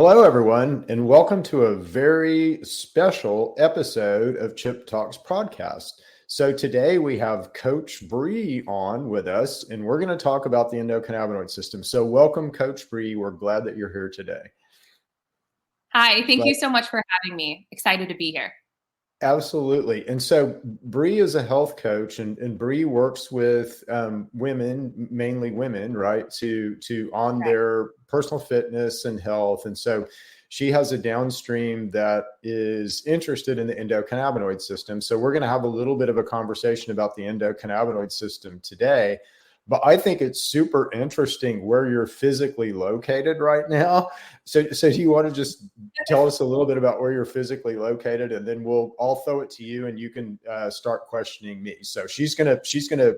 Hello, everyone, and welcome to a very special episode of Chip Talks podcast. So today we have Coach Bri on with us, and we're going to talk about the endocannabinoid system. So welcome, Coach Bri. We're glad that you're here today. Hi, thank you so much for having me. Excited to be here. Absolutely. And so Bri is a health coach, and Bri works with women, mainly women, right, to on Right. their personal fitness and health. And so she has a downstream that is interested in the endocannabinoid system. So we're going to have a little bit of a conversation about the endocannabinoid system today. But I think it's super interesting where you're physically located right now. So do you want to just tell us a little bit about where you're physically located, and then I'll throw it to you, and you can start questioning me. So she's gonna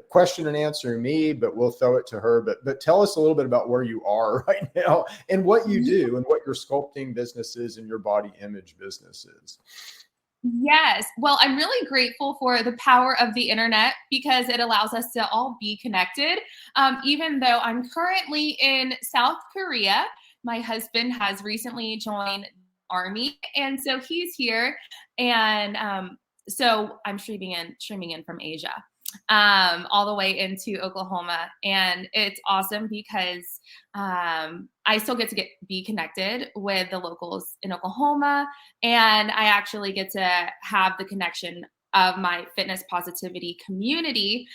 question and answer me, but we'll throw it to her. But tell us a little bit about where you are right now, and what you do, and what your sculpting business is, and your body image business is. Yes. Well, I'm really grateful for the power of the internet because it allows us to all be connected. Even though I'm currently in South Korea, my husband has recently joined the Army, and so he's here. And so I'm streaming in from Asia, all the way into Oklahoma, and it's awesome because I still get to be connected with the locals in Oklahoma, and I actually get to have the connection of my fitness positivity community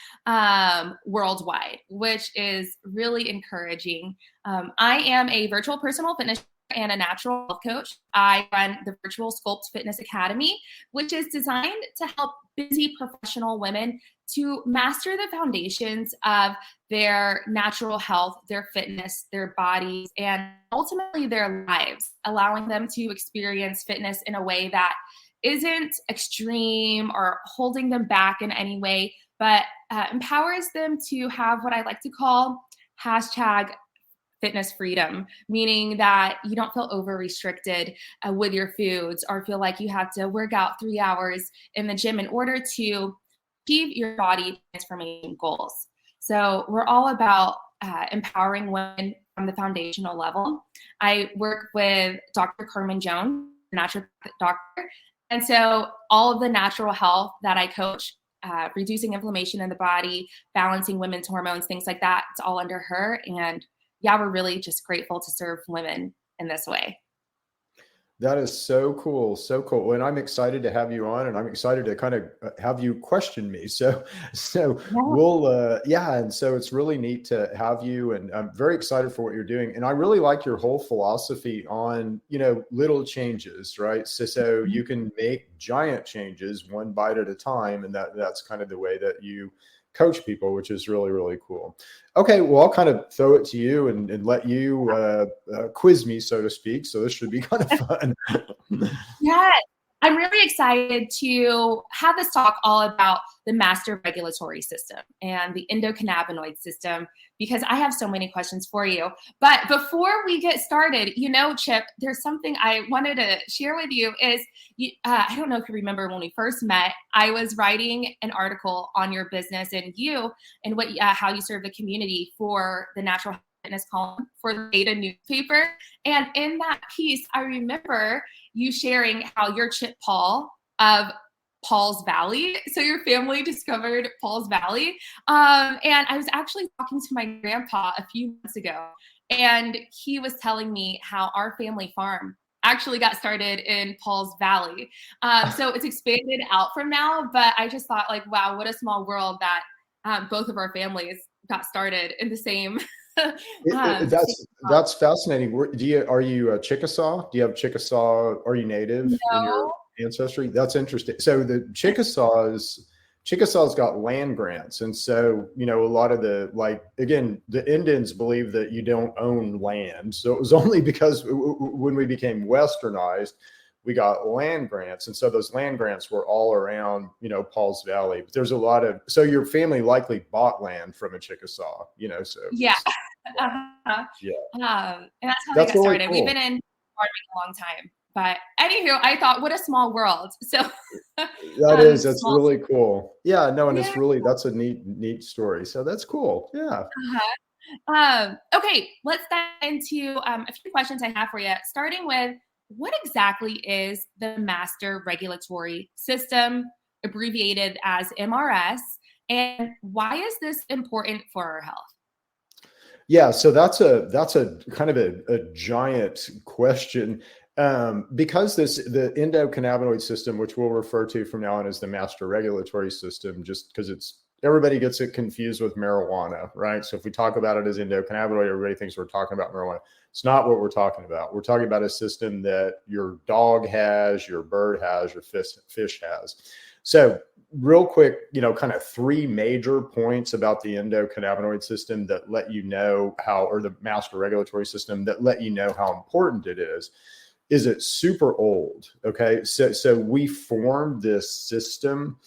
worldwide, which is really encouraging. I am a virtual personal fitness and a natural health coach. I run the Virtual Sculpt Fitness Academy, which is designed to help busy professional women to master the foundations of their natural health, their fitness, their bodies, and ultimately their lives, allowing them to experience fitness in a way that isn't extreme or holding them back in any way, but empowers them to have what I like to call hashtag fitness freedom, meaning that you don't feel over restricted with your foods or feel like you have to work out 3 hours in the gym in order to achieve your body transformation goals. So we're all about empowering women from the foundational level. I work with Dr. Carmen Jones, a naturopathic doctor. And so all of the natural health that I coach, reducing inflammation in the body, balancing women's hormones, things like that, it's all under her. And yeah, we're really just grateful to serve women in this way. That is so cool. So cool. And I'm excited to have you on, and I'm excited to kind of have you question me. So we'll, yeah. And so it's really neat to have you, and I'm very excited for what you're doing. And I really like your whole philosophy on, little changes, right? So you can make giant changes one bite at a time. And that's kind of the way that you coach people, which is really, really cool. Okay, well, I'll kind of throw it to you and let you quiz me, so to speak. So this should be kind of fun. Yes, I'm really excited to have this talk all about the master regulatory system and the endocannabinoid system, because I have so many questions for you. But before we get started, Chip, there's something I wanted to share with you is, I don't know if you remember when we first met, I was writing an article on your business and you and how you serve the community for the Natural Fitness column for the Beta newspaper. And in that piece, I remember you sharing how you're Chip Paul of Paul's Valley. So your family discovered Paul's Valley. And I was actually talking to my grandpa a few months ago, and he was telling me how our family farm actually got started in Paul's Valley. So it's expanded out from now, but I just thought, like, wow, what a small world that both of our families got started in the same. That's fascinating. Are you a Chickasaw? Do you have Chickasaw? Are you native in your ancestry? That's interesting. So the Chickasaws got land grants. And so, a lot of the Indians believe that you don't own land. So it was only because when we became westernized, we got land grants. And so those land grants were all around, Paul's Valley. But there's so your family likely bought land from a Chickasaw, so. Yeah. Yeah. And that's how they got really started. cool. We've been in farming a long time. But anywho, I thought, what a small world. So that's really cool. Yeah, no, and that's a neat story. So that's cool. Yeah. Okay, let's dive into a few questions I have for you. Starting with, what exactly is the Master Regulatory System, abbreviated as MRS, and why is this important for our health? Yeah, so that's a kind of a giant question, because the endocannabinoid system, which we'll refer to from now on as the master regulatory system, just because it's everybody gets it confused with marijuana, right? So if we talk about it as endocannabinoid, everybody thinks we're talking about marijuana. It's not what we're talking about. We're talking about a system that your dog has, your bird has, your fish has. So real quick, kind of three major points about the endocannabinoid system that let you know how, or the master regulatory system that let you know how important it is. Is it super old? Okay. So we formed this system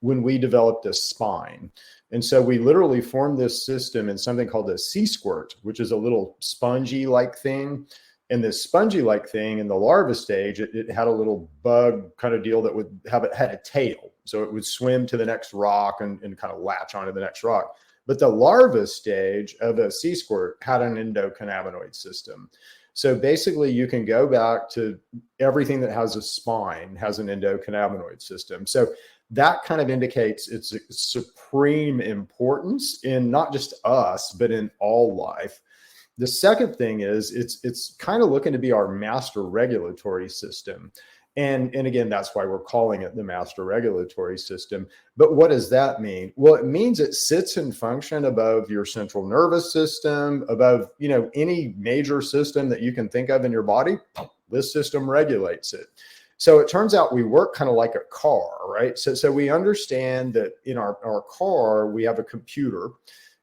when we developed a spine. And so we literally formed this system in something called a sea squirt, which is a little spongy like thing. And this spongy like thing in the larva stage, it had a little bug kind of deal that would have, it had a tail. So it would swim to the next rock and kind of latch onto the next rock. But the larva stage of a sea squirt had an endocannabinoid system. So basically, you can go back to everything that has a spine has an endocannabinoid system. So that kind of indicates its supreme importance in not just us, but in all life. The second thing is it's kind of looking to be our master regulatory system. And again, that's why we're calling it the master regulatory system. But what does that mean? Well, it means it sits and function above your central nervous system, above, any major system that you can think of in your body. This system regulates it. So it turns out we work kind of like a car, right? So we understand that in our car, we have a computer.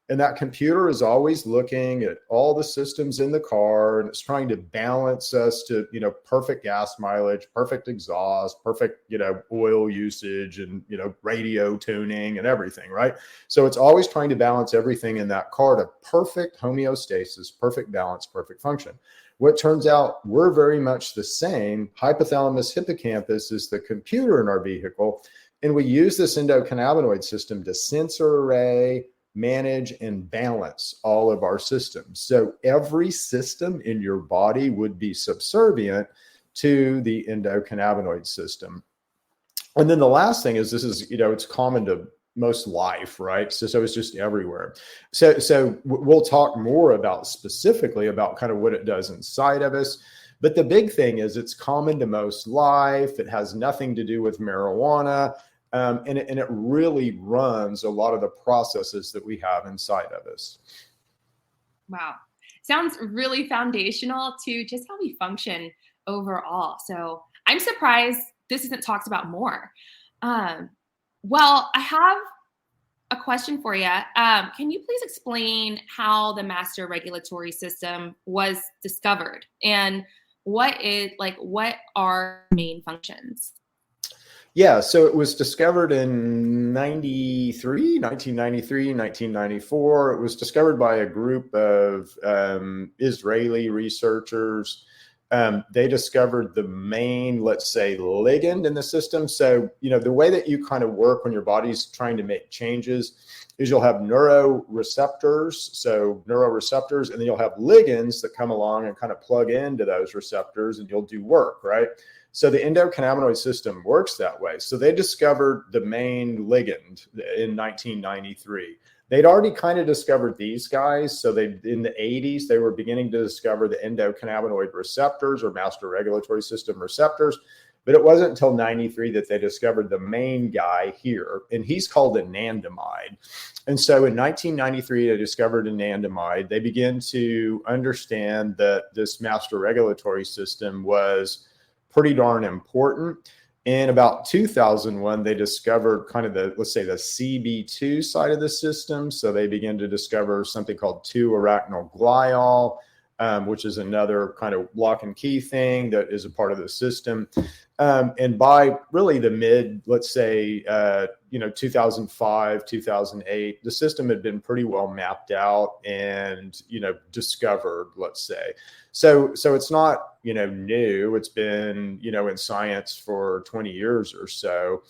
And that computer is always looking at all the systems in the car, and it's trying to balance us to, perfect gas mileage, perfect exhaust, perfect, oil usage and, radio tuning and everything, right? So it's always trying to balance everything in that car to perfect homeostasis, perfect balance, perfect function. What turns out, we're very much the same. Hypothalamus hippocampus is the computer in our vehicle. And we use this endocannabinoid system to sensor array, manage, and balance all of our systems. So every system in your body would be subservient to the endocannabinoid system. And then the last thing is, this is, it's common to most life, right? So it's just everywhere. So we'll talk more about specifically about kind of what it does inside of us. But the big thing is it's common to most life. It has nothing to do with marijuana. And it really runs a lot of the processes that we have inside of us. Wow. Sounds really foundational to just how we function overall. So I'm surprised this isn't talked about more. Um, well, I have a question for you. Can you please explain how the master regulatory system was discovered and what are main functions? Yeah, so it was discovered in 1994. It was discovered by a group of Israeli researchers. They discovered the main, let's say, ligand in the system. So, the way that you kind of work when your body's trying to make changes is you'll have neuroreceptors, and then you'll have ligands that come along and kind of plug into those receptors, and you'll do work, right? So the endocannabinoid system works that way. So they discovered the main ligand in 1993. They'd already kind of discovered these guys. So in the 80s, they were beginning to discover the endocannabinoid receptors or master regulatory system receptors. But it wasn't until 93 that they discovered the main guy here, and he's called anandamide. And so in 1993, they discovered anandamide. They began to understand that this master regulatory system was pretty darn important. In about 2001, they discovered kind of let's say the CB2 side of the system. So they began to discover something called 2-arachnoglial, which is another kind of lock and key thing that is a part of the system. And by really the mid, let's say, 2005, 2008, the system had been pretty well mapped out and, discovered, let's say. So it's not, new. It's been, in science for 20 years or so.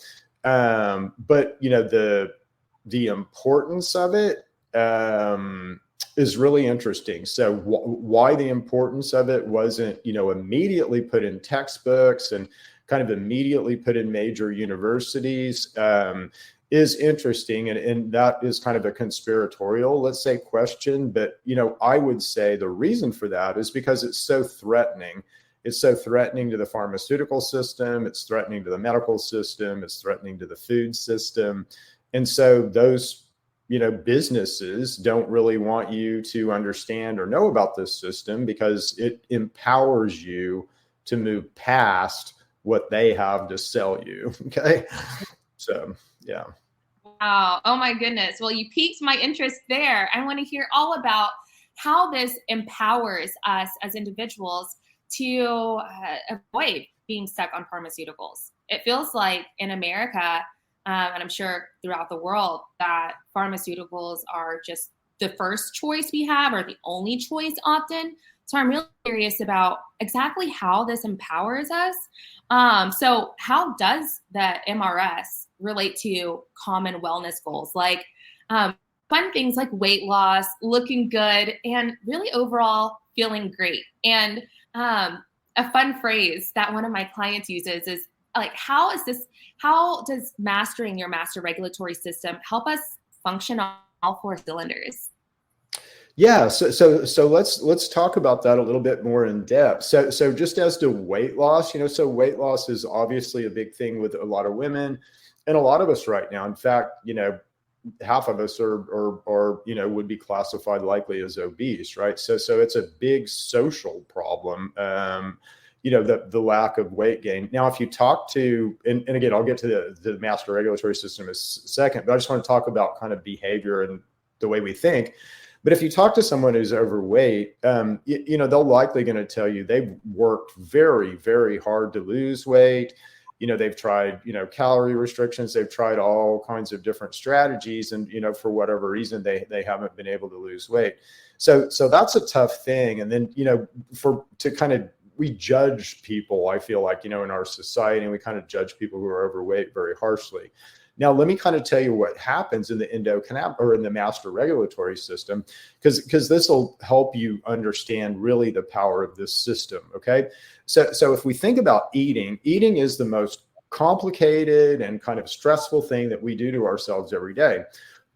But, the importance of it, is really interesting. So why the importance of it wasn't, immediately put in textbooks and kind of immediately put in major universities is interesting. And that is kind of a conspiratorial, let's say, question. But, I would say the reason for that is because it's so threatening. It's so threatening to the pharmaceutical system. It's threatening to the medical system. It's threatening to the food system. And so those businesses don't really want you to understand or know about this system because it empowers you to move past what they have to sell you. Okay. So, yeah. Wow. Oh my goodness. Well, you piqued my interest there. I want to hear all about how this empowers us as individuals to avoid being stuck on pharmaceuticals. It feels like in America, and I'm sure throughout the world, that pharmaceuticals are just the first choice we have or the only choice often. So I'm really curious about exactly how this empowers us. So how does the MRS relate to common wellness goals? Like fun things like weight loss, looking good, and really overall feeling great. And a fun phrase that one of my clients uses is like, how does mastering your master regulatory system help us function on all four cylinders? Yeah, so let's talk about that a little bit more in depth. So just as to weight loss, so weight loss is obviously a big thing with a lot of women and a lot of us right now. In fact, half of us are would be classified likely as obese, right? So it's a big social problem. The lack of weight gain. Now, if you talk to, and again, I'll get to the master regulatory system in a second, but I just want to talk about kind of behavior and the way we think. But if you talk to someone who's overweight, they're likely going to tell you they've worked very, very hard to lose weight. They've tried, calorie restrictions. They've tried all kinds of different strategies. And, for whatever reason, they haven't been able to lose weight. So that's a tough thing. And then, we judge people, I feel like, in our society, and we kind of judge people who are overweight very harshly. Now, let me kind of tell you what happens in the endocannabinoid or in the master regulatory system, because this will help you understand really the power of this system. Okay. So if we think about eating is the most complicated and kind of stressful thing that we do to ourselves every day.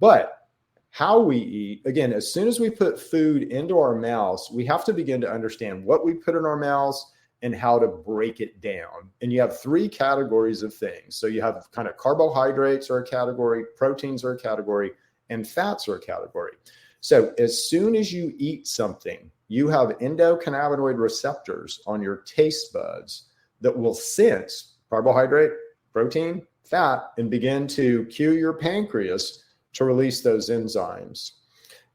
But how we eat, again, as soon as we put food into our mouths, we have to begin to understand what we put in our mouths and how to break it down. And you have three categories of things. So you have kind of carbohydrates are a category, proteins are a category, and fats are a category. So as soon as you eat something, you have endocannabinoid receptors on your taste buds that will sense carbohydrate, protein, fat, and begin to cue your pancreas to release those enzymes.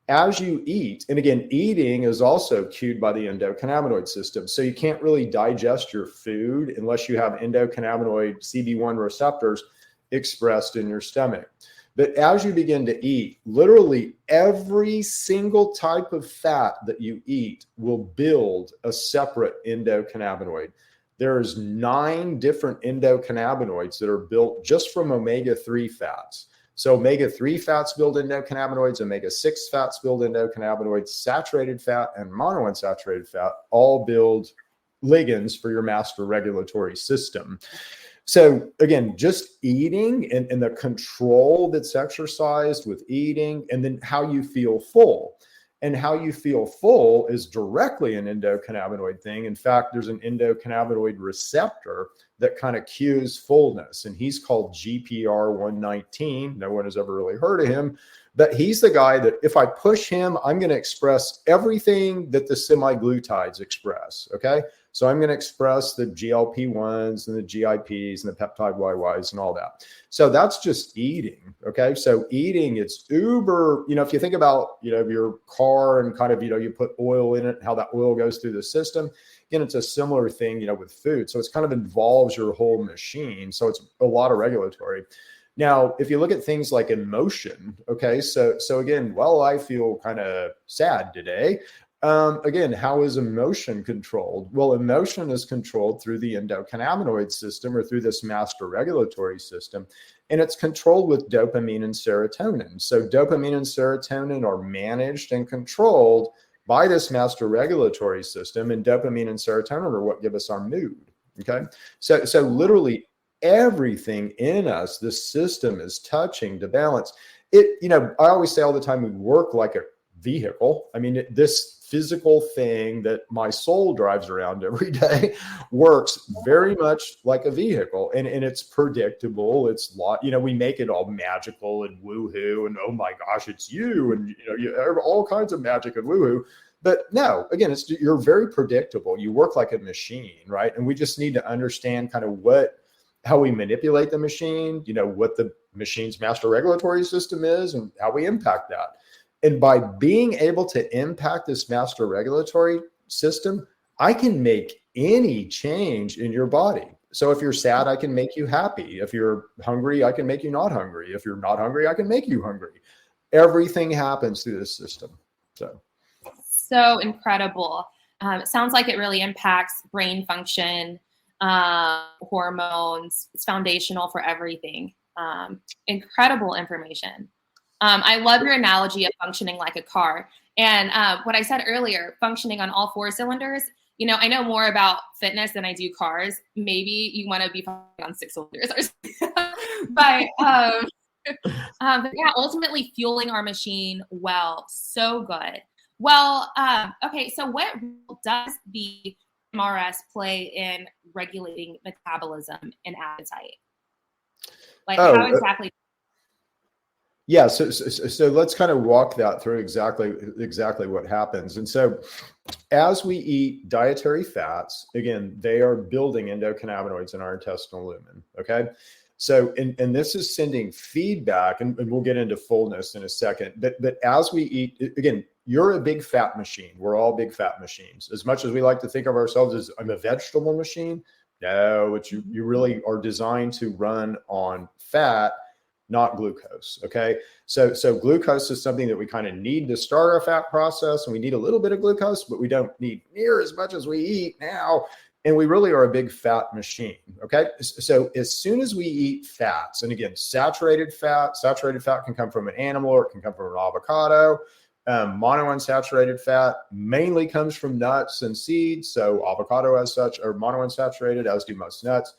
As you eat, and again, eating is also cued by the endocannabinoid system. So you can't really digest your food unless you have endocannabinoid CB1 receptors expressed in your stomach. But as you begin to eat, literally every single type of fat that you eat will build a separate endocannabinoid. There's 9 different endocannabinoids that are built just from omega-3 fats. So omega-3 fats build endocannabinoids, omega-6 fats build endocannabinoids, saturated fat and monounsaturated fat all build ligands for your master regulatory system. So again, just eating and the control that's exercised with eating, and then how you feel full. And how you feel full is directly an endocannabinoid thing. In fact, there's an endocannabinoid receptor that kind of cues fullness, and he's called GPR119. No one has ever really heard of him, but he's the guy that if I push him, I'm going to express everything that the semi-glutides express. Okay. So I'm going to express the GLP-1s and the GIPs and the peptide YYs and all that. So that's just eating. Okay. So eating, it's uber, if you think about, your car and kind of, you put oil in it, how that oil goes through the system. Again, it's a similar thing, with food. So it's kind of involves your whole machine. So it's a lot of regulatory. Now, if you look at things like emotion, okay, so again, well, I feel kind of sad today. Again, how is emotion controlled? Well, emotion is controlled through the endocannabinoid system or through this master regulatory system, and it's controlled with dopamine and serotonin. So dopamine and serotonin are managed and controlled by this master regulatory system, and dopamine and serotonin are what give us our mood. Okay, so literally everything in us, the system is touching to balance it. I always say all the time, we work like a vehicle. I mean, this physical thing that my soul drives around every day works very much like a vehicle, and it's predictable. It's we make it all magical and woohoo and oh my gosh, it's you, and you have all kinds of magic and woohoo. But no, again, you're very predictable. You work like a machine, right? And we just need to understand kind of how we manipulate the machine, what the machine's master regulatory system is and how we impact that. And by being able to impact this master regulatory system, I can make any change in your body. So if you're sad, I can make you happy. If you're hungry, I can make you not hungry. If you're not hungry, I can make you hungry. Everything happens through this system. So incredible. It sounds like it really impacts brain function, hormones. It's foundational for everything. Incredible information. I love your analogy of functioning like a car. And what I said earlier, functioning on all 4 cylinders, I know more about fitness than I do cars. Maybe you want to be functioning on 6 cylinders or something. But yeah, ultimately fueling our machine well. So good. Well, okay, so what role does the MRS play in regulating metabolism and appetite? How exactly? Yeah, so let's kind of walk that through exactly what happens. And so as we eat dietary fats, again, they are building endocannabinoids in our intestinal lumen, okay? So, and this is sending feedback, and we'll get into fullness in a second, but as we eat, again, you're a big fat machine. We're all big fat machines. As much as we like to think of ourselves as I'm a vegetable machine, no, you really are designed to run on fat, not glucose. Okay. So glucose is something that we kind of need to start our fat process, and we need a little bit of glucose, but we don't need near as much as we eat now. And we really are a big fat machine. Okay. So as soon as we eat fats, and again, saturated fat can come from an animal or it can come from an avocado. Monounsaturated fat mainly comes from nuts and seeds. So avocado as such are monounsaturated, as do most nuts.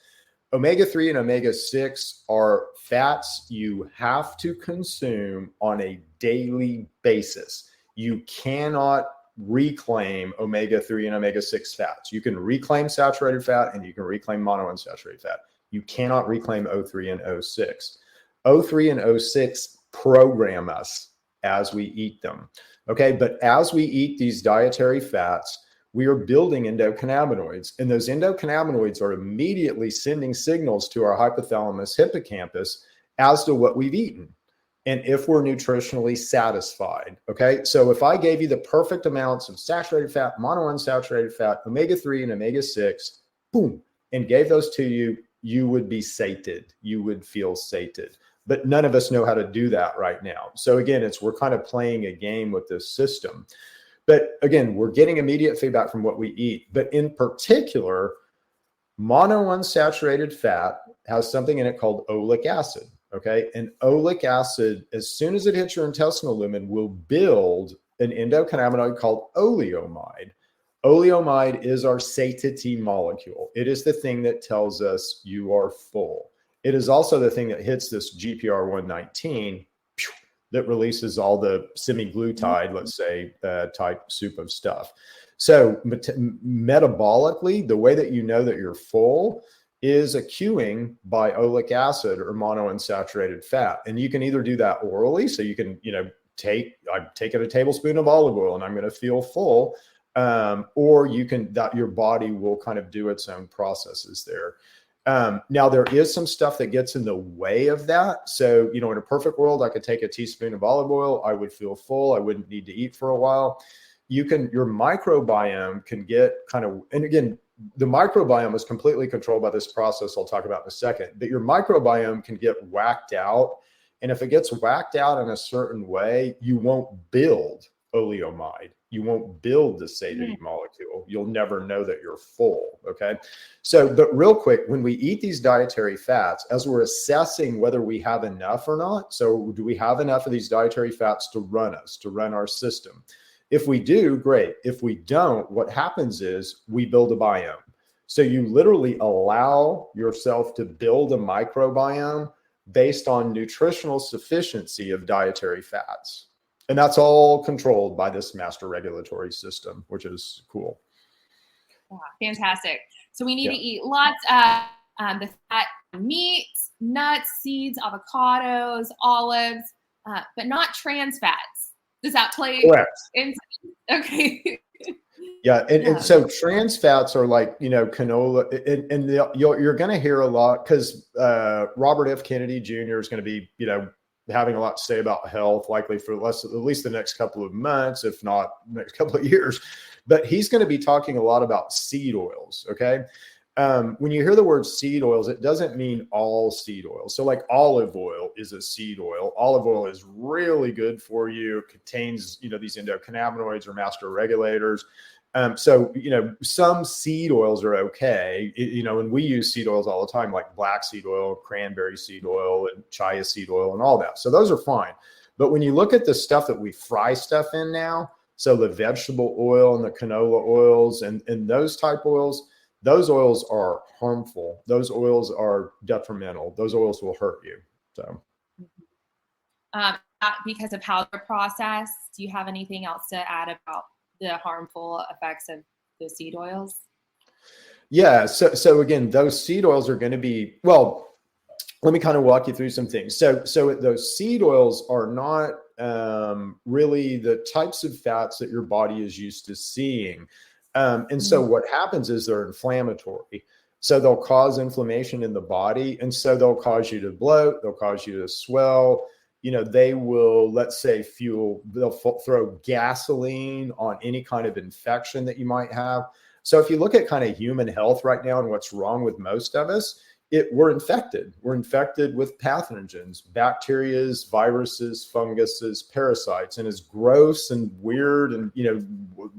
Omega-3 and omega-6 are fats you have to consume on a daily basis. You cannot reclaim omega-3 and omega-6 fats. You can reclaim saturated fat and you can reclaim monounsaturated fat. You cannot reclaim O3 and O6. O3 and O6 program us as we eat them. Okay, but as we eat these dietary fats, we are building endocannabinoids, and those endocannabinoids are immediately sending signals to our hypothalamus hippocampus as to what we've eaten and if we're nutritionally satisfied. Okay, so if I gave you the perfect amounts of saturated fat, monounsaturated fat, omega-3 and omega-6, boom, and gave those to you, you would be sated. You would feel sated. But none of us know how to do that right now. So again, we're kind of playing a game with this system. But again, we're getting immediate feedback from what we eat. But in particular, monounsaturated fat has something in it called oleic acid. Okay. And oleic acid, as soon as it hits your intestinal lumen, will build an endocannabinoid called oleomide. Oleomide is our satiety molecule. It is the thing that tells us you are full. It is also the thing that hits this GPR 119 that releases all the semaglutide, let's say, type soup of stuff. So metabolically, the way that you know that you're full is a cueing by oleic acid or monounsaturated fat. And you can either do that orally, so you can, I'm taking a tablespoon of olive oil and I'm going to feel full, or you can, that your body will kind of do its own processes there. Now there is some stuff that gets in the way of that. So, in a perfect world, I could take a teaspoon of olive oil. I would feel full. I wouldn't need to eat for a while. Your microbiome can get kind of, and again, the microbiome is completely controlled by this process I'll talk about in a second, but your microbiome can get whacked out. And if it gets whacked out in a certain way, you won't build oleomide. You won't build the satiety molecule. You'll never know that you're full. Okay. So, but real quick, when we eat these dietary fats, as we're assessing whether we have enough or not, so do we have enough of these dietary fats to run us, to run our system? If we do, great. If we don't, what happens is we build a biome. So you literally allow yourself to build a microbiome based on nutritional sufficiency of dietary fats. And that's all controlled by this master regulatory system, which is cool. Wow, fantastic. So we need to eat lots of the fat meats, nuts, seeds, avocados, olives, but not trans fats. Does that play into? Okay. Yeah, and so trans fats are like, canola, and you're going to hear a lot because Robert F. Kennedy Jr. is going to be, having a lot to say about health, likely for at least the next couple of months, if not next couple of years. But he's going to be talking a lot about seed oils. Okay. When you hear the word seed oils, it doesn't mean all seed oils. So like olive oil is a seed oil. Olive oil is really good for you. It contains, these endocannabinoids or master regulators. So, some seed oils are okay, and we use seed oils all the time, like black seed oil, cranberry seed oil, and chia seed oil and all that. So those are fine. But when you look at the stuff that we fry stuff in now, so the vegetable oil and the canola oils and those type oils, those oils are harmful. Those oils are detrimental. Those oils will hurt you. So. Because of how they're processed, do you have anything else to add about the harmful effects of the seed oils? Yeah. So again, those seed oils are going to be, well, let me kind of walk you through some things. So those seed oils are not really the types of fats that your body is used to seeing. And so what happens is they're inflammatory. So they'll cause inflammation in the body. And so they'll cause you to bloat. They'll cause you to swell. They will, let's say, they'll throw gasoline on any kind of infection that you might have. So if you look at kind of human health right now and what's wrong with most of us, we're infected. We're infected with pathogens, bacteria, viruses, funguses, parasites. And as gross and weird and,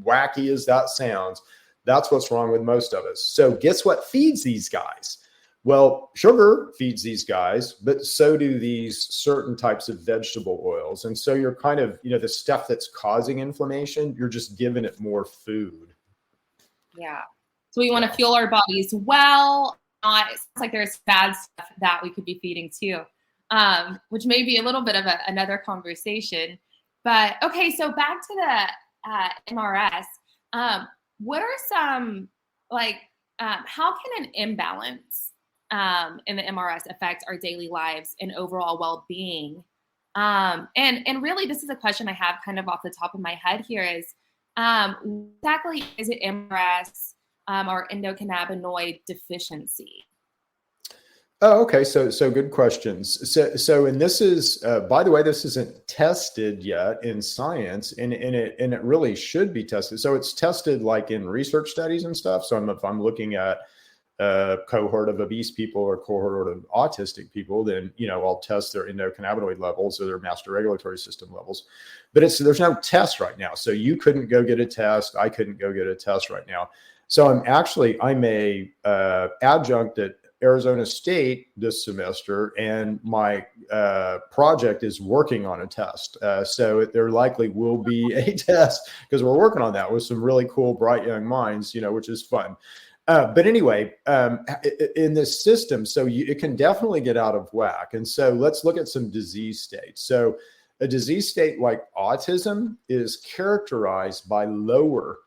wacky as that sounds, that's what's wrong with most of us. So guess what feeds these guys? Well, sugar feeds these guys, but so do these certain types of vegetable oils. And so you're kind of, the stuff that's causing inflammation, you're just giving it more food. Yeah. So we want to fuel our bodies well. It sounds like there's bad stuff that we could be feeding too, which may be a little bit of another conversation. But okay, so back to the MRS. What are some, how can an imbalance in the MRS affect our daily lives and overall well-being? And really, this is a question I have kind of off the top of my head here is, exactly is it MRS or endocannabinoid deficiency? Oh, okay. So good questions. So, and this is, by the way, this isn't tested yet in science, and it really should be tested. So it's tested like in research studies and stuff. So if I'm looking at a cohort of obese people or cohort of autistic people, then, I'll test their endocannabinoid levels or their master regulatory system levels. But there's no test right now. So you couldn't go get a test. I couldn't go get a test right now. So I'm a adjunct at Arizona State this semester, and my project is working on a test. So there likely will be a test because we're working on that with some really cool, bright young minds, which is fun. But anyway, in this system, so it can definitely get out of whack. And so let's look at some disease states. So a disease state like autism is characterized by lower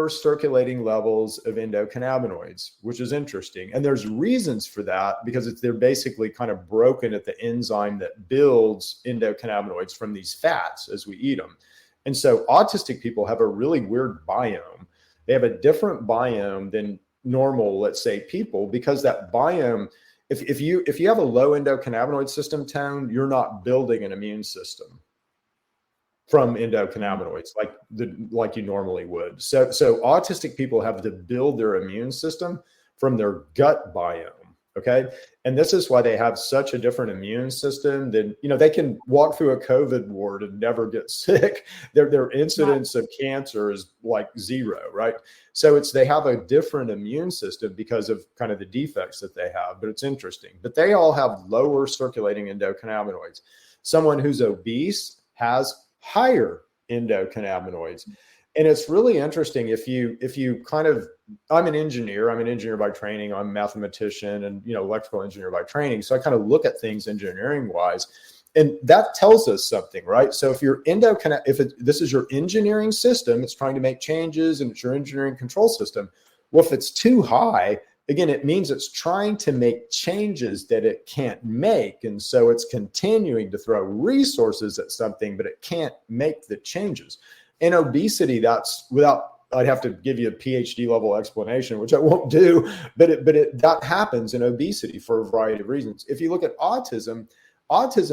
circulating levels of endocannabinoids, which is interesting. And there's reasons for that because they're basically kind of broken at the enzyme that builds endocannabinoids from these fats as we eat them. And so autistic people have a really weird biome. They have a different biome than normal, let's say, people, because that biome, if you have a low endocannabinoid system tone, you're not building an immune system from endocannabinoids like you normally would. So autistic people have to build their immune system from their gut biome. Okay. And this is why they have such a different immune system than, they can walk through a COVID ward and never get sick. Their incidence of cancer is like zero, right? So they have a different immune system because of kind of the defects that they have, but it's interesting. But they all have lower circulating endocannabinoids. Someone who's obese has higher endocannabinoids. And it's really interesting if you kind of, I'm an engineer by training, I'm a mathematician and, electrical engineer by training. So I kind of look at things engineering wise, and that tells us something, right? So if this is your engineering system, it's trying to make changes and it's your engineering control system. Well, if it's too high, again, it means it's trying to make changes that it can't make. And so it's continuing to throw resources at something, but it can't make the changes. In obesity, I'd have to give you a PhD level explanation, which I won't do, but that happens in obesity for a variety of reasons. If you look at autism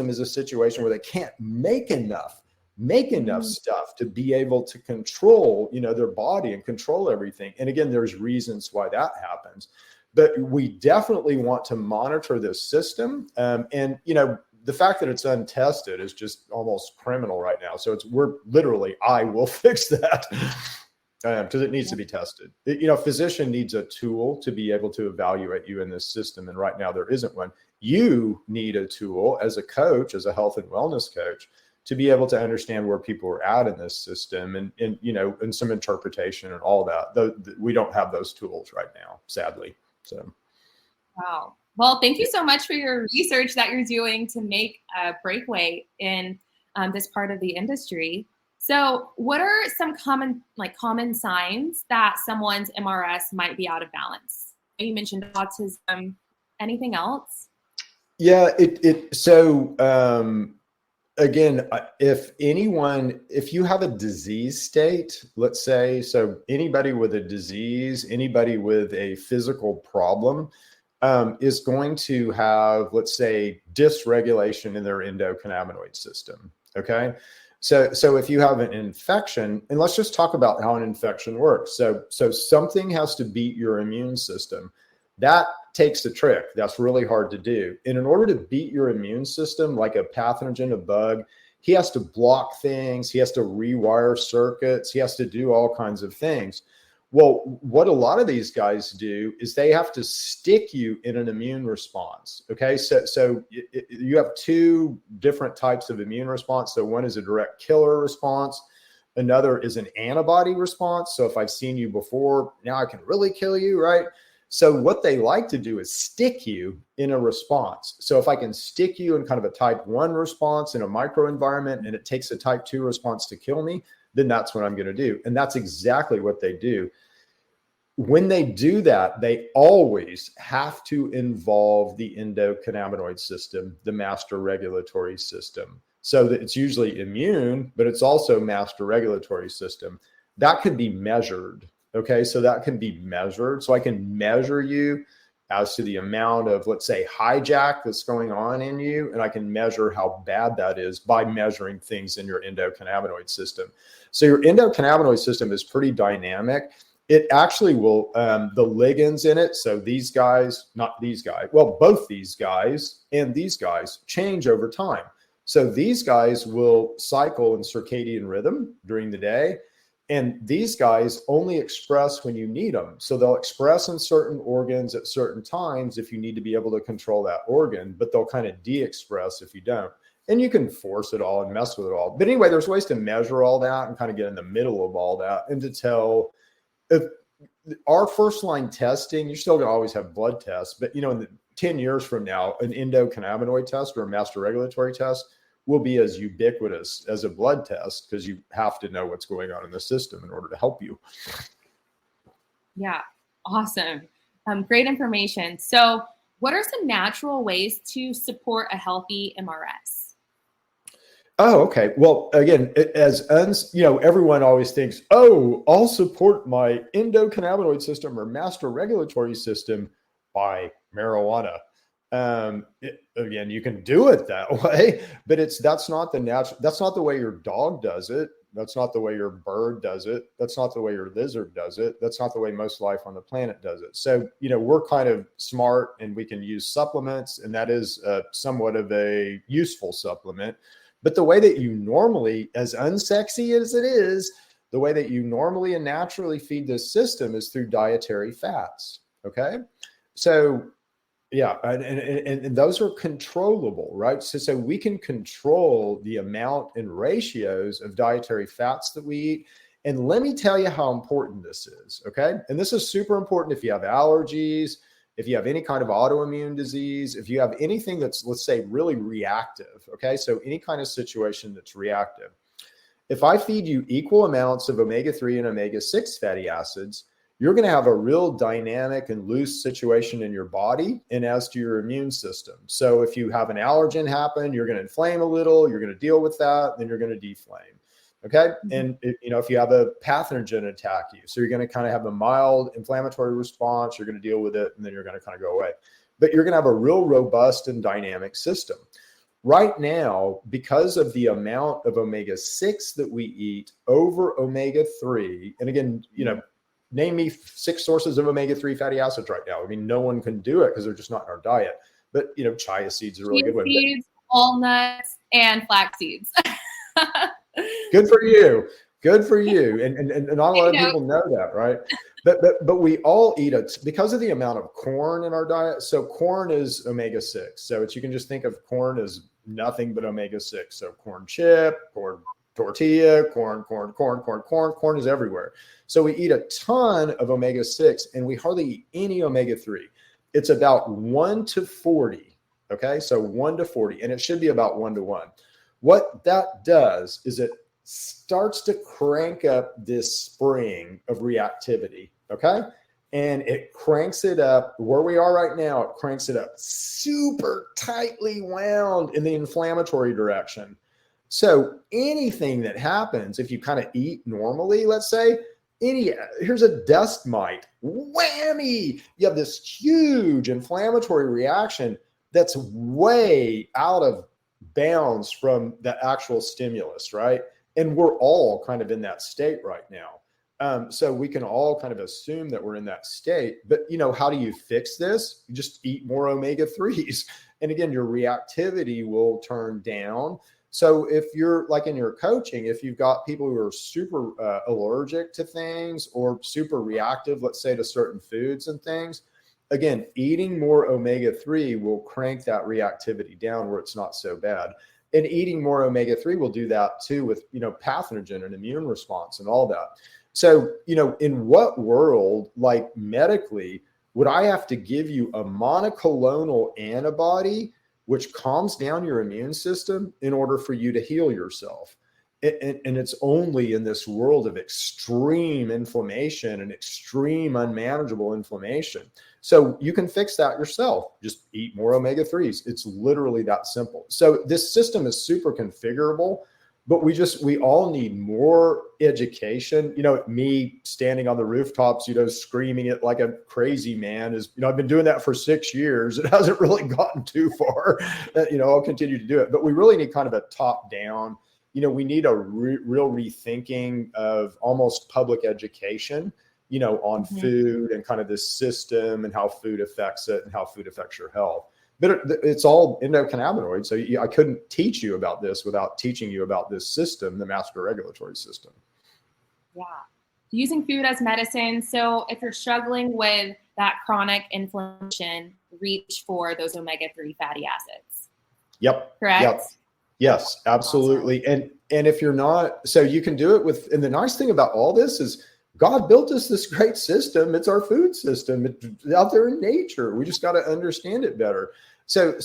is a situation where they can't make enough stuff to be able to control, their body and control everything. And again, there's reasons why that happens, but we definitely want to monitor this system. The fact that it's untested is just almost criminal right now. So I will fix that because it needs to be tested. Physician needs a tool to be able to evaluate you in this system. And right now there isn't one. You need a tool as a coach, as a health and wellness coach, to be able to understand where people are at in this system and some interpretation and all that. We don't have those tools right now, sadly. So. Wow. Well, thank you so much for your research that you're doing to make a breakaway in this part of the industry. So what are some common signs that someone's MRS might be out of balance? You mentioned autism. Anything else? Yeah. Again, if you have a disease state, let's say, so anybody with a disease, anybody with a physical problem, is going to have, let's say, dysregulation in their endocannabinoid system. Okay. So if you have an infection, and let's just talk about how an infection works. So something has to beat your immune system. That takes a trick. That's really hard to do. And in order to beat your immune system, like a pathogen, a bug, he has to block things. He has to rewire circuits. He has to do all kinds of things. Well, what a lot of these guys do is they have to stick you in an immune response. Okay. So you have two different types of immune response. So one is a direct killer response. Another is an antibody response. So if I've seen you before, now I can really kill you, right? So what they like to do is stick you in a response. So if I can stick you in kind of a type 1 response in a microenvironment and it takes a type 2 response to kill me, then that's what I'm going to do. And that's exactly what they do. When they do that, they always have to involve the endocannabinoid system, the master regulatory system. So that it's usually immune, but it's also master regulatory system. That can be measured. Okay, so that can be measured. So I can measure you as to the amount of, let's say, hijack that's going on in you, and I can measure how bad that is by measuring things in your endocannabinoid system. So your endocannabinoid system is pretty dynamic. It actually will, the ligands in it, so these guys, not these guys, well, both these guys and these guys change over time. So these guys will cycle in circadian rhythm during the day. And these guys only express when you need them. So they'll express in certain organs at certain times if you need to be able to control that organ, but they'll kind of de-express if you don't. And you can force it all and mess with it all. But anyway, there's ways to measure all that and kind of get in the middle of all that and to tell if our first line testing, you're still going to always have blood tests, but in the 10 years from now, an endocannabinoid test or a master regulatory test will be as ubiquitous as a blood test because you have to know what's going on in the system in order to help you. Yeah, awesome. Great information. So what are some natural ways to support a healthy MRS? Oh, okay. Well, again, everyone always thinks, oh, I'll support my endocannabinoid system or master regulatory system by marijuana. Again, you can do it that way, but that's not the way your dog does it. That's not the way your bird does it. That's not the way your lizard does it. That's not the way most life on the planet does it. So, we're kind of smart and we can use supplements, and that is somewhat of a useful supplement. But the way that you normally, as unsexy as it is, the way that you normally and naturally feed this system is through dietary fats. Okay. So, yeah, and those are controllable, right? So we can control the amount and ratios of dietary fats that we eat. And let me tell you how important this is, okay? And this is super important if you have allergies, if you have any kind of autoimmune disease, if you have anything that's, let's say, really reactive, okay? So any kind of situation that's reactive. If I feed you equal amounts of omega-3 and omega-6 fatty acids, you're going to have a real dynamic and loose situation in your body and as to your immune system. So if you have an allergen happen, you're going to inflame a little, you're going to deal with that, then you're going to deflame. Okay. And if you have a pathogen attack you, so you're going to kind of have a mild inflammatory response, you're going to deal with it, and then you're going to kind of go away. But you're going to have a real robust and dynamic system. Right now, because of the amount of omega-6 that we eat over omega-3, and again, name me 6 sources of omega-3 fatty acids right now. I mean, no one can do it because they're just not in our diet. But, chia seeds are a really good one. Seeds, walnuts, and flax seeds. Good for you. Good for you. And not a lot of people know that, right? But we all eat it because of the amount of corn in our diet. So corn is omega-6. So you can just think of corn as nothing but omega-6. So corn chip, corn tortilla, corn is everywhere. So we eat a ton of omega-6 and we hardly eat any omega-3. It's about 1 to 40. Okay. So 1 to 40, and it should be about 1 to 1. What that does is it starts to crank up this spring of reactivity. Okay. And it cranks it up where we are right now. It cranks it up super tightly wound in the inflammatory direction. So anything that happens, if you kind of eat normally, let's say, here's a dust mite, whammy, you have this huge inflammatory reaction that's way out of bounds from the actual stimulus, right? And we're all kind of in that state right now. So we can all kind of assume that we're in that state. But, how do you fix this? You just eat more omega-3s. And again, your reactivity will turn down. So if you're like in your coaching, if you've got people who are super allergic to things or super reactive, let's say to certain foods and things, again, eating more omega-3 will crank that reactivity down where it's not so bad. And eating more omega-3 will do that too with, pathogen and immune response and all that. So, in what world, like medically, would I have to give you a monoclonal antibody which calms down your immune system in order for you to heal yourself? And it's only in this world of extreme inflammation and extreme unmanageable inflammation. So you can fix that yourself. Just eat more omega-3s. It's literally that simple. So this system is super configurable, but we all need more education. Me standing on the rooftops, screaming it like a crazy man is, I've been doing that for 6 years. It hasn't really gotten too far. I'll continue to do it, but we really need kind of a top down. We need a real rethinking of almost public education, on food and kind of this system and how food affects it and how food affects your health. But it's all endocannabinoid. So I couldn't teach you about this without teaching you about this system, the master regulatory system. Yeah. Using food as medicine. So if you're struggling with that chronic inflammation, reach for those omega-3 fatty acids. Yep. Correct? Yep. Yes, absolutely. Awesome. And if you're not, so you can do it with, and the nice thing about all this is God built us this great system. It's our food system. It's out there in nature. We just got to understand it better. So,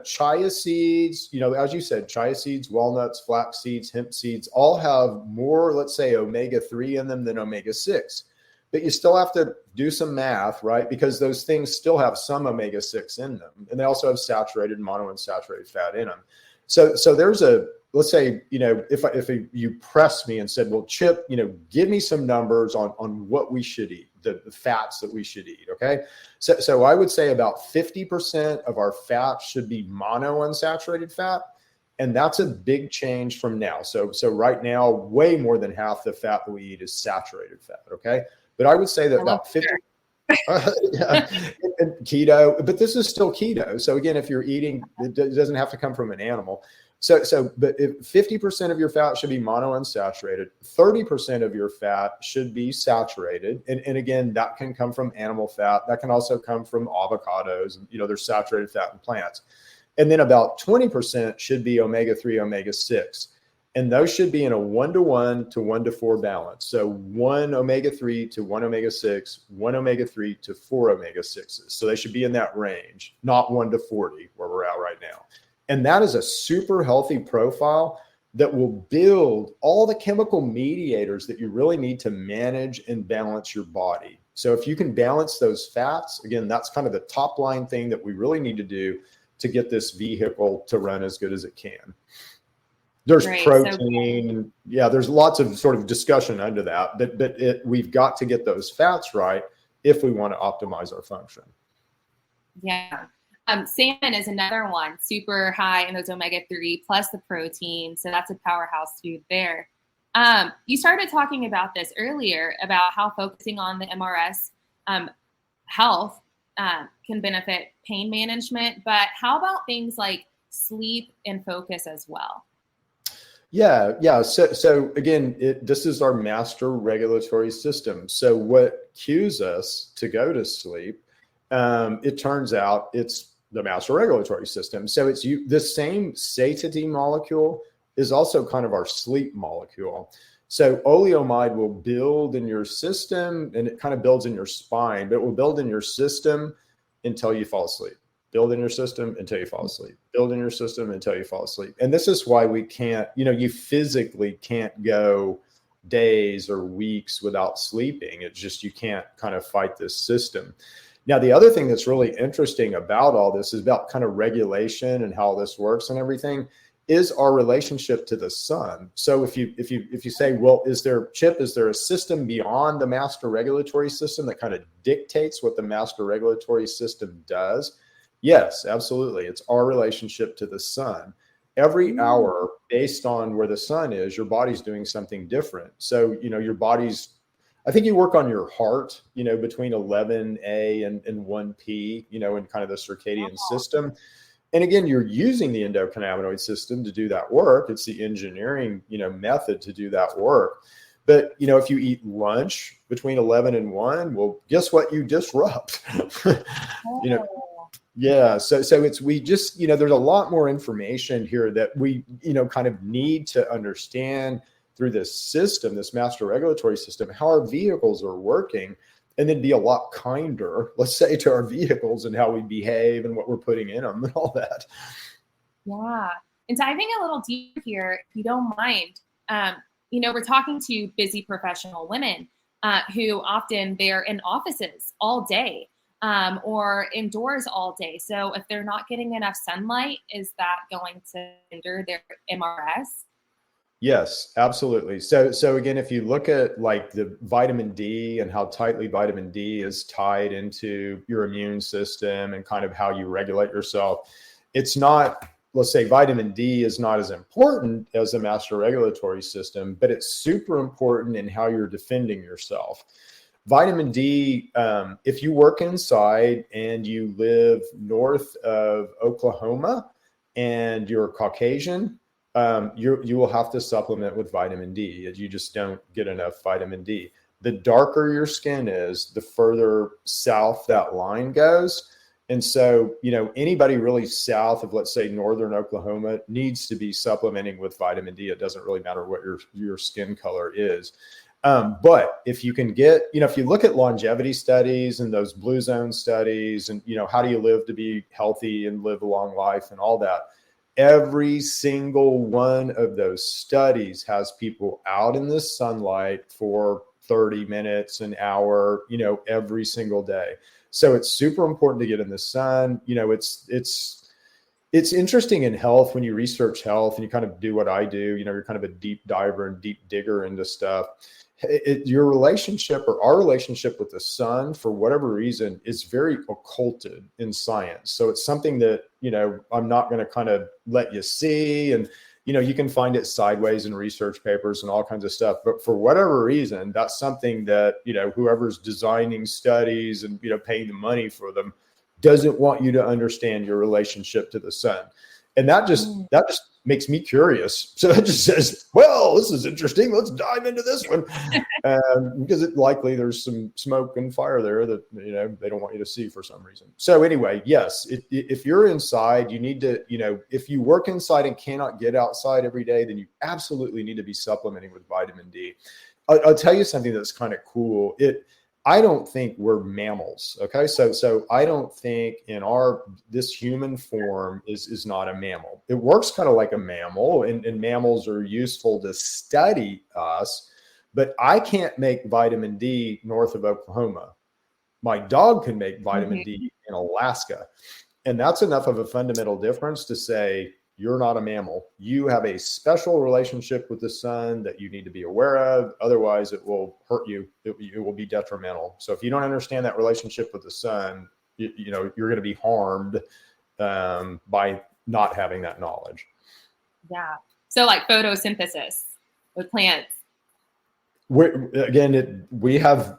chia seeds, as you said, chia seeds, walnuts, flax seeds, hemp seeds, all have more, let's say, omega-3 in them than omega-6. But you still have to do some math, right? Because those things still have some omega-6 in them. And they also have saturated monounsaturated fat in them. So there's let's say, if you press me and said, well, Chip, give me some numbers on what we should eat, the fats that we should eat. Okay. So I would say about 50% of our fat should be monounsaturated fat And that's a big change from now. So right now, way more than half the fat that we eat is saturated fat. Okay. But I would say that about 50, yeah, and keto, but this is still keto. So again, if you're eating, it doesn't have to come from an animal. But if 50% of your fat should be monounsaturated, 30% of your fat should be saturated. And again, that can come from animal fat. That can also come from avocados. There's saturated fat in plants. And then about 20% should be omega-3, omega-6. And those should be in a 1-to-1 to 1-to-4 balance. So 1 omega-3 to 1 omega-6, 1 omega-3 to 4 omega-6s. So they should be in that range, not 1 to 40 where we're at right now. And that is a super healthy profile that will build all the chemical mediators that you really need to manage and balance your body. So if you can balance those fats, again, that's kind of the top line thing that we really need to do to get this vehicle to run as good as it can. There's protein. Yeah, there's lots of sort of discussion under that, but we've got to get those fats right if we want to optimize our function. Yeah. Salmon is another one, super high in those omega-3 plus the protein. So that's a powerhouse food there. You started talking about this earlier about how focusing on the MRS health can benefit pain management, but how about things like sleep and focus as well? Yeah. So again, this is our master regulatory system. So what cues us to go to sleep, it turns out it's the master regulatory system. So it's the same satiety molecule is also kind of our sleep molecule. So oleomide will build in your system, and it kind of builds in your spine, but it will build in your system until you fall asleep. Build in your system until you fall asleep. Build in your system until you fall asleep. And this is why we can't, you physically can't go days or weeks without sleeping. It's just you can't kind of fight this system. Now, the other thing that's really interesting about all this is about kind of regulation and how this works and everything is our relationship to the sun. So if you say, well, is there a system beyond the master regulatory system that kind of dictates what the master regulatory system does? Yes, absolutely. It's our relationship to the sun. Every hour, based on where the sun is, your body's doing something different. So, your body's, I think you work on your heart, between 11A and 1P, in kind of the circadian system. And again, you're using the endocannabinoid system to do that work. It's the engineering, method to do that work. But, if you eat lunch between 11 and 1, well, guess what you disrupt? Yeah. So we just, there's a lot more information here that we, kind of need to understand through this system, this master regulatory system, how our vehicles are working, and then be a lot kinder, let's say, to our vehicles and how we behave and what we're putting in them and all that. Yeah. And diving a little deeper here, if you don't mind, we're talking to busy professional women who often they're in offices all day or indoors all day. So if they're not getting enough sunlight, is that going to hinder their MRS? Yes, absolutely. So again, if you look at like the vitamin D and how tightly vitamin D is tied into your immune system and kind of how you regulate yourself, it's not, let's say vitamin D is not as important as the master regulatory system, but it's super important in how you're defending yourself. Vitamin D, if you work inside and you live north of Oklahoma and you're Caucasian, you will have to supplement with vitamin D, as you just don't get enough vitamin D. The darker your skin is, the further south that line goes. And so, anybody really south of, let's say, northern Oklahoma needs to be supplementing with vitamin D. It doesn't really matter what your skin color is. But if you can get, if you look at longevity studies and those blue zone studies and, how do you live to be healthy and live a long life and all that, every single one of those studies has people out in the sunlight for 30 minutes, an hour, every single day. So it's super important to get in the sun. It's interesting in health when you research health and you kind of do what I do, you're kind of a deep diver and deep digger into stuff. Your relationship or our relationship with the sun, for whatever reason, is very occulted in science. So it's something that, I'm not going to kind of let you see. And, you can find it sideways in research papers and all kinds of stuff. But for whatever reason, that's something that, whoever's designing studies and, paying the money for them doesn't want you to understand your relationship to the sun. And that just makes me curious. So it just says, well, this is interesting. Let's dive into this one. Because likely there's some smoke and fire there that, they don't want you to see for some reason. So anyway, yes, if you're inside, you need to, if you work inside and cannot get outside every day, then you absolutely need to be supplementing with vitamin D. I'll tell you something that's kind of cool. I don't think we're mammals. Okay. So I don't think this human form is not a mammal. It works kind of like a mammal, and mammals are useful to study us, but I can't make vitamin D north of Oklahoma. My dog can make vitamin D in Alaska. And that's enough of a fundamental difference to say, you're not a mammal. You have a special relationship with the sun that you need to be aware of. Otherwise, it will hurt you. It will be detrimental. So if you don't understand that relationship with the sun, you're going to be harmed by not having that knowledge. Yeah. So like photosynthesis with plants. We have,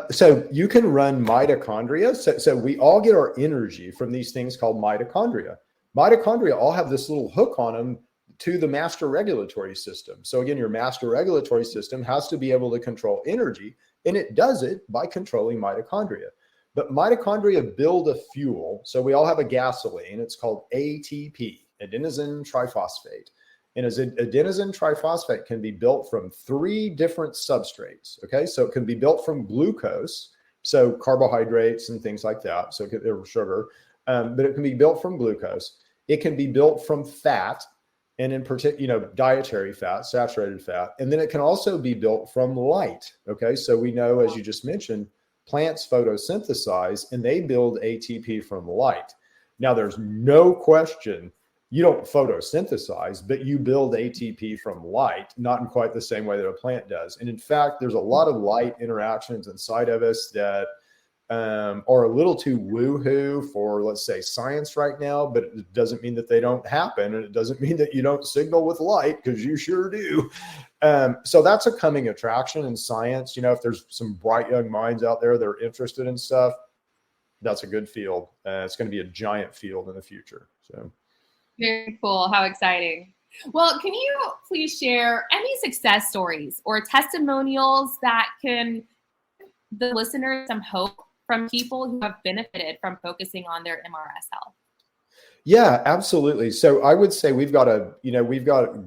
so you can run mitochondria. So we all get our energy from these things called mitochondria. Mitochondria all have this little hook on them to the master regulatory system. So again, your master regulatory system has to be able to control energy, and it does it by controlling mitochondria. But mitochondria build a fuel. So we all have a gasoline. It's called ATP, adenosine triphosphate. And as adenosine triphosphate can be built from 3 different substrates. Okay, so it can be built from glucose, so carbohydrates and things like that. So sugar, but it can be built from glucose. It can be built from fat, and in particular, dietary fat, saturated fat. And then it can also be built from light. Okay, so we know, as you just mentioned, plants photosynthesize and they build ATP from light. Now, there's no question you don't photosynthesize, but you build ATP from light, not in quite the same way that a plant does. And in fact, there's a lot of light interactions inside of us that are a little too woohoo for, let's say, science right now, but it doesn't mean that they don't happen. And it doesn't mean that you don't signal with light, because you sure do. So that's a coming attraction in science. If there's some bright young minds out there that are interested in stuff, that's a good field. It's going to be a giant field in the future. So very cool. How exciting. Well, can you please share any success stories or testimonials that can the listeners some hope from people who have benefited from focusing on their MRS health? Yeah, absolutely. So I would say we've got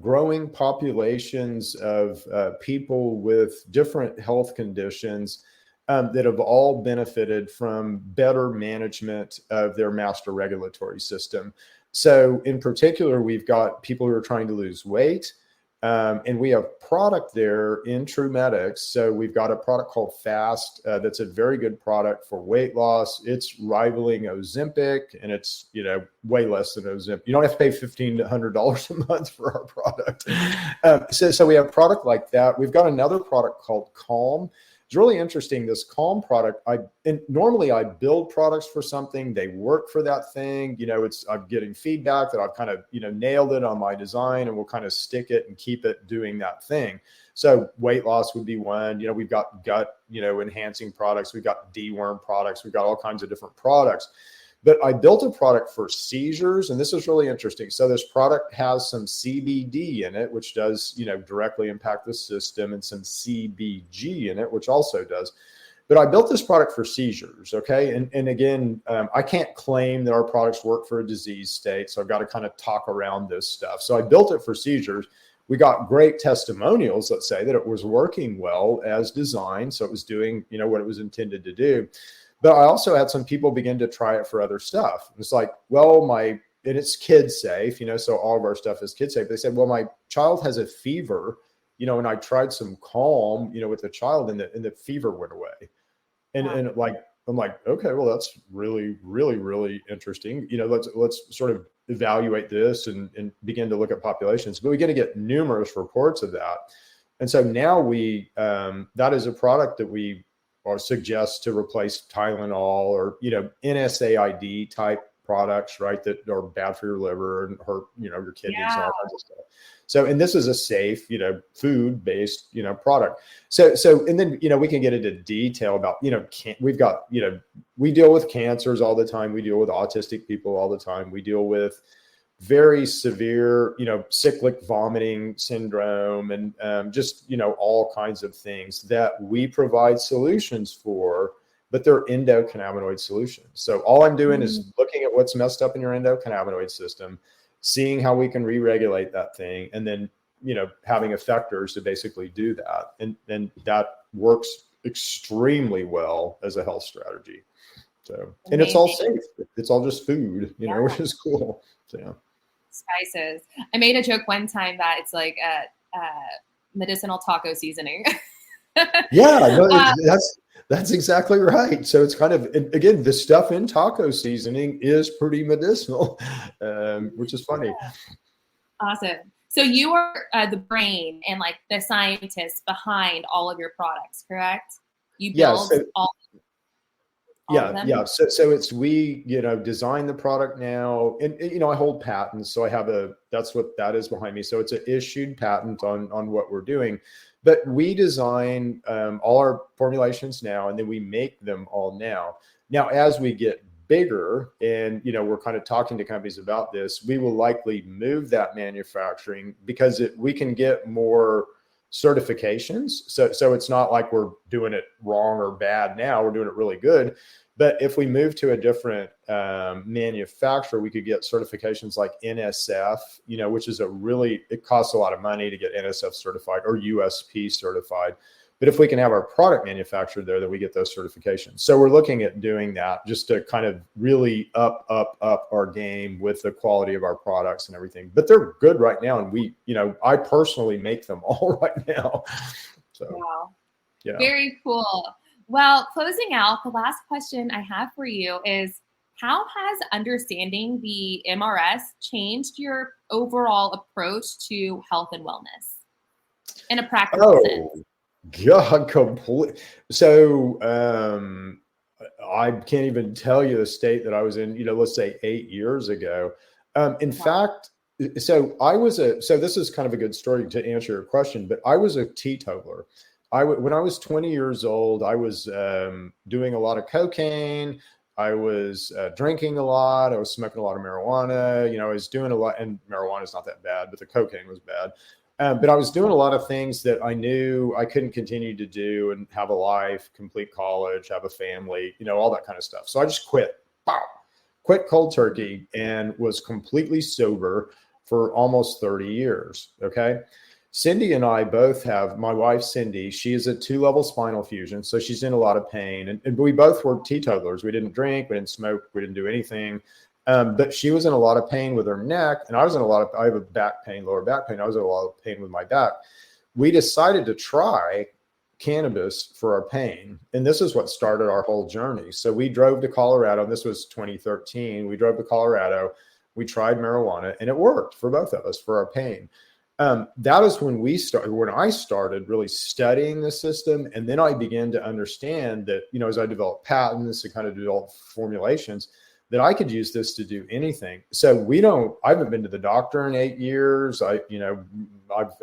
growing populations of people with different health conditions that have all benefited from better management of their master regulatory system. So in particular, we've got people who are trying to lose weight. And we have product there in TrueMedics. So we've got a product called Fast that's a very good product for weight loss. It's rivaling Ozempic, and it's way less than Ozempic. You don't have to pay $1,500 a month for our product. So we have a product like that. We've got another product called Calm. It's really interesting. This Calm product, normally I build products for something, they work for that thing. I'm getting feedback that I've kind of, nailed it on my design, and we'll kind of stick it and keep it doing that thing. So weight loss would be one. We've got gut, enhancing products. We've got deworm products. We've got all kinds of different products. But I built a product for seizures, and this is really interesting. So this product has some CBD in it, which does, directly impact the system, and some CBG in it, which also does. But I built this product for seizures, okay? And again, I can't claim that our products work for a disease state, so I've got to kind of talk around this stuff. So I built it for seizures. We got great testimonials, let's say, that it was working well as designed, so it was doing, what it was intended to do. But I also had some people begin to try it for other stuff. It's like, well, and it's kid safe, so all of our stuff is kid safe. They said, well, my child has a fever, and I tried some Calm, with the child, and the fever went away. And like, I'm like, okay, well, that's really, really, really interesting. Let's sort of evaluate this and begin to look at populations. But we get to get numerous reports of that. And so now that is a product that we or suggest to replace Tylenol or, NSAID type products, right, that are bad for your liver and hurt, your kidneys and all kinds of stuff. So, and this is a safe, food-based, product. So, and then, we can get into detail about, we've got, we deal with cancers all the time. We deal with autistic people all the time. We deal with very severe, cyclic vomiting syndrome and just, all kinds of things that we provide solutions for, but they're endocannabinoid solutions. So all I'm doing is looking at what's messed up in your endocannabinoid system, seeing how we can re-regulate that thing, and then, having effectors to basically do that. And that works extremely well as a health strategy. So, and it's all safe. It's all just food, which is cool. So, yeah. Spices. I made a joke one time that it's like a medicinal taco seasoning. Yeah, no, that's exactly right. So it's kind of, again, the stuff in taco seasoning is pretty medicinal, which is funny. Awesome. So you are the brain and like the scientists behind all of your products, correct? You build all of them? Yeah. So it's, we, design the product now, and, I hold patents. So I have that's what that is behind me. So it's an issued patent on what we're doing, but we design all our formulations now, and then we make them all now. Now, as we get bigger and, we're kind of talking to companies about this, we will likely move that manufacturing because we can get more certifications. So it's not like we're doing it wrong or bad now, we're doing it really good. But if we move to a different manufacturer, we could get certifications like NSF, which is it costs a lot of money to get NSF certified or USP certified. But if we can have our product manufactured there, then we get those certifications. So we're looking at doing that just to kind of really up our game with the quality of our products and everything. But they're good right now. And I personally make them all right now. So, wow. Yeah. Very cool. Well, closing out, the last question I have for you is, how has understanding the MRS changed your overall approach to health and wellness in a practical sense? God, complete. So I can't even tell you the state that I was in, let's say 8 years ago. In fact, so this is kind of a good story to answer your question, but I was a teetotaler. When I was 20 years old, I was doing a lot of cocaine. I was drinking a lot. I was smoking a lot of marijuana. I was doing a lot, and marijuana is not that bad, but the cocaine was bad. But I was doing a lot of things that I knew I couldn't continue to do and have a life, complete college, have a family, all that kind of stuff. So I just quit cold turkey, and was completely sober for almost 30 years. Okay. Cindy and I both have, my wife, Cindy, she is a 2-level spinal fusion. So she's in a lot of pain, and we both were teetotalers. We didn't drink, we didn't smoke, we didn't do anything. But she was in a lot of pain with her neck, and I was in I have a back pain, lower back pain. I was in a lot of pain with my back. We decided to try cannabis for our pain. And this is what started our whole journey. So we drove to Colorado, and this was 2013. We drove to Colorado, we tried marijuana, and it worked for both of us for our pain. That is when I started really studying the system. And then I began to understand that, as I developed patents and kind of developed formulations, that I could use this to do anything. So I haven't been to the doctor in 8 years. I've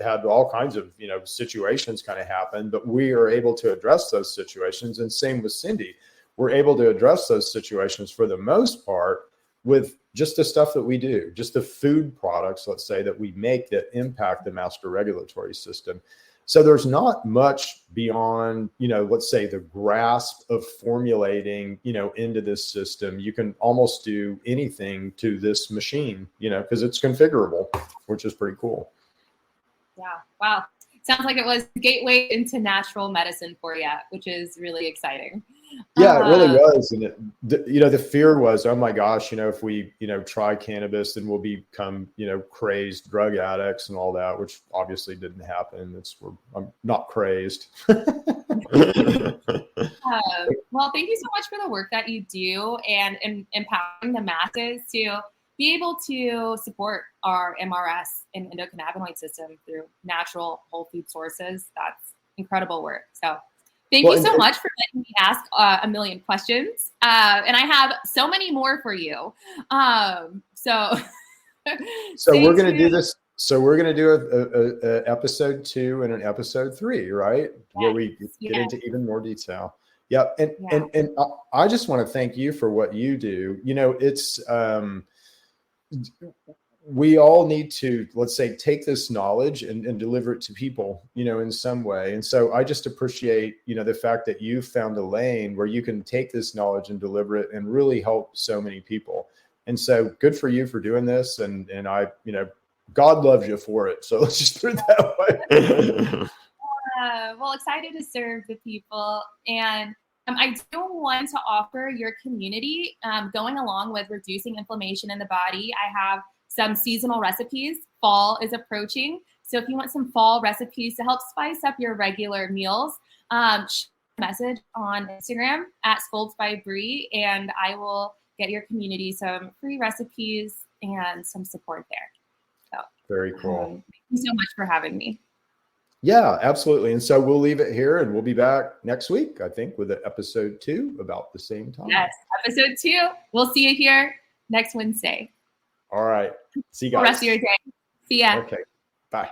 had all kinds of, situations kind of happen, but we are able to address those situations. And same with Cindy, we're able to address those situations for the most part with just the stuff that we do, just the food products, let's say, that we make that impact the master regulatory system. So there's not much beyond, let's say, the grasp of formulating, into this system. You can almost do anything to this machine, because it's configurable, which is pretty cool. Yeah. Wow. Sounds like it was the gateway into natural medicine for you, which is really exciting. Yeah, it really was. And the fear was, oh my gosh, if we, try cannabis, then we'll become, crazed drug addicts and all that, which obviously didn't happen. I'm not crazed. Well, thank you so much for the work that you do and empowering the masses to be able to support our MRS and endocannabinoid system through natural whole food sources. That's incredible work. So thank you so much for letting me ask a million questions. And I have so many more for you. So we're going to do this. So we're going to do a episode 2 and an episode 3, right? Yes. Where we get into even more detail. Yep. And I just want to thank you for what you do. You know, it's, we all need to, let's say, take this knowledge and deliver it to people, you know, in some way. And so I just appreciate, you know, the fact that you found a lane where you can take this knowledge and deliver it and really help so many people. And so good for you for doing this. And I, you know, God loves you for it. So let's just put it that way. Well, excited to serve the people. And I do want to offer your community, going along with reducing inflammation in the body. I have some seasonal recipes. Fall is approaching. So if you want some fall recipes to help spice up your regular meals, share a message on Instagram at Scolds by Bri, and I will get your community some free recipes and some support there. So very cool. Thank you so much for having me. Yeah, absolutely. And so we'll leave it here and we'll be back next week, I think, with episode 2 about the same time. Yes, episode 2. We'll see you here next Wednesday. All right. See you guys. The rest of your day. See ya. Okay. Bye.